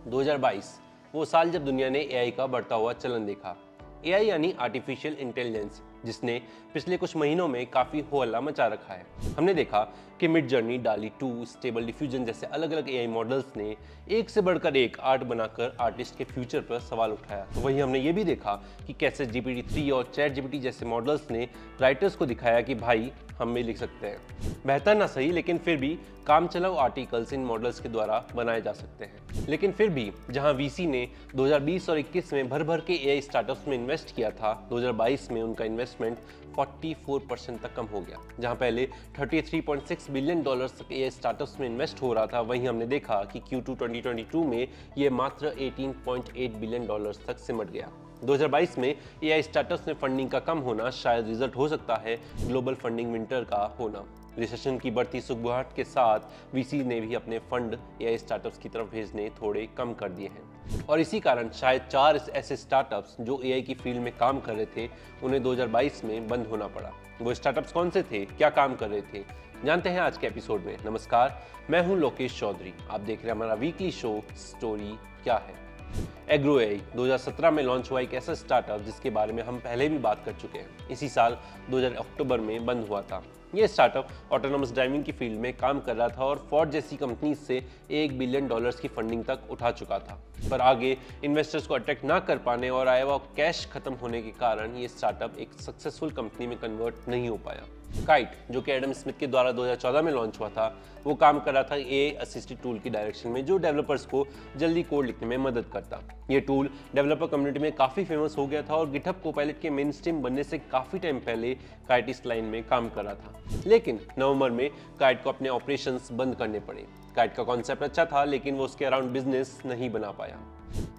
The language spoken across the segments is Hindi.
2022 वो साल जब दुनिया ने एआई का बढ़ता हुआ चलन देखा। एआई यानी आर्टिफिशियल इंटेलिजेंस, जिसने पिछले कुछ महीनों में काफ़ी हो हल्ला मचा रखा है। हमने देखा कि मिड जर्नी, डाली 2, स्टेबल डिफ्यूजन जैसे अलग अलग एआई मॉडल्स ने एक से बढ़कर एक आर्ट बनाकर आर्टिस्ट के फ्यूचर पर सवाल उठाया। तो वहीं हमने ये भी देखा कि कैसे GPT-3 और चैट जीपीटी जैसे मॉडल्स ने राइटर्स को दिखाया कि भाई हम भी लिख सकते हैं। बेहतर ना सही, लेकिन फिर भी काम चलाऊ आर्टिकल्स इन मॉडल्स के द्वारा बनाए जा सकते हैं। लेकिन फिर भी जहां वीसी ने 2020 और 21 में भर भर के एआई स्टार्टअप्स में इन्वेस्ट किया था, 2022 में उनका इन्वेस्टमेंट 44% तक कम हो गया। जहां पहले $33.6 बिलियन तक एआई स्टार्टअप्स में इन्वेस्ट हो रहा था, वहीं हमने देखा कि Q2 2022 में ये मात्र $18.8 बिलियन तक सिमट गया। 2022 में एआई स्टार्टअप्स में फंडिंग का कम होना शायद रिजल्ट हो सकता है ग्लोबल फंडिंग विंटर का होना। रिसेशन की बढ़ती सुगबुगाहट के साथ वीसी ने भी अपने फंड एआई स्टार्टअप्स की तरफ भेजने थोड़े कम कर दिए हैं, और इसी कारण शायद 4 ऐसे स्टार्टअप्स जो एआई की फील्ड में काम कर रहे थे उन्हें 2022 में बंद होना पड़ा। वो स्टार्टअप्स कौन से थे, क्या काम कर रहे थे, जानते हैं आज के एपिसोड में। नमस्कार, मैं हूं लोकेश चौधरी। आप देख रहे हैं हमारा वीकली शो स्टोरी क्या है। एग्रो एआई 2017 में लॉन्च हुआ एक ऐसा स्टार्टअप जिसके बारे में हम पहले भी बात कर चुके हैं। इसी साल 2000 अक्टूबर में बंद हुआ था। ये स्टार्टअप ऑटोनोमस ड्राइविंग की फील्ड में काम कर रहा था और फोर्ड जैसी कंपनी से $1 बिलियन की फंडिंग तक उठा चुका था, पर आगे इन्वेस्टर्स को अट्रैक्ट ना कर पाने और आया हुआ कैश खत्म होने के कारण ये स्टार्टअप एक सक्सेसफुल कंपनी में कन्वर्ट नहीं हो पाया। काइट, जो कि एडम स्मिथ के द्वारा 2014 में लॉन्च हुआ था, वो काम कर रहा था एआई असिस्टेड टूल की डायरेक्शन में, जो डेवलपर्स को जल्दी कोड लिखने में मदद करता। ये टूल डेवलपर कम्युनिटी में काफ़ी फेमस हो गया था और गिटहब कोपायलट के मेन स्ट्रीम बनने से काफ़ी टाइम पहले काइट इस लाइन में काम कर रहा था। लेकिन नवंबर में काइट को अपने ऑपरेशंस बंद करने पड़े। काइट का कॉन्सेप्ट अच्छा था, लेकिन वो उसके अराउंड बिजनेस नहीं बना पाया।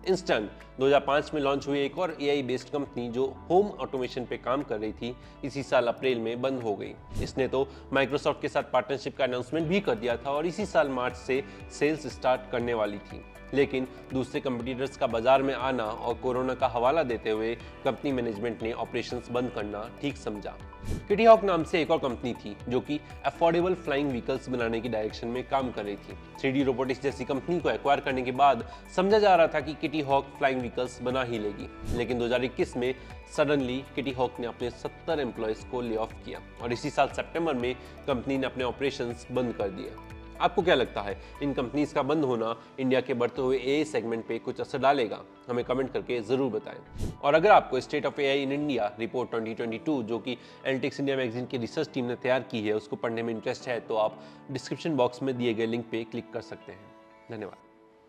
इंस्टेंट 2005 में लॉन्च हुई एक और एआई बेस्ड कंपनी जो होम ऑटोमेशन पे काम कर रही थी, इसी साल अप्रैल में बंद हो गई। इसने तो माइक्रोसॉफ्ट के साथ पार्टनरशिप का अनाउंसमेंट भी कर दिया था और इसी साल मार्च से सेल्स स्टार्ट करने वाली थी। लेकिन दूसरे कंपटीटर्स का बाजार में आना और कोरोना का हवाला देते हुए कंपनी मैनेजमेंट ने ऑपरेशंस बंद करना ठीक समझा। किटी हॉक नाम से एक और कंपनी थी जो कि अफोर्डेबल फ्लाइंग व्हीकल्स बनाने की डायरेक्शन में काम कर रही थी। 3D रोबोटिक्स जैसी कंपनी को एक्वायर करने के बाद समझा जा रहा था कि किटी हॉक फ्लाइंग व्हीकल्स बना ही लेगी, लेकिन 2021 में सडनली किटी हॉक ने अपने 70 एम्प्लॉयज को ले ऑफ किया और इसी साल सितंबर में कंपनी ने अपने ऑपरेशंस बंद कर दिए। आपको क्या लगता है, इन कंपनीज का बंद होना इंडिया के बढ़ते हुए एआई सेगमेंट पे कुछ असर डालेगा? हमें कमेंट करके जरूर बताएं। और अगर आपको state of AI in India report 2022 जो कि एनालिटिक्स इंडिया मैगजीन की रिसर्च टीम ने तैयार की है, उसको पढ़ने में इंटरेस्ट है, तो आप डिस्क्रिप्शन बॉक्स में दिए गए लिंक पे क्लिक कर सकते हैं। धन्यवाद।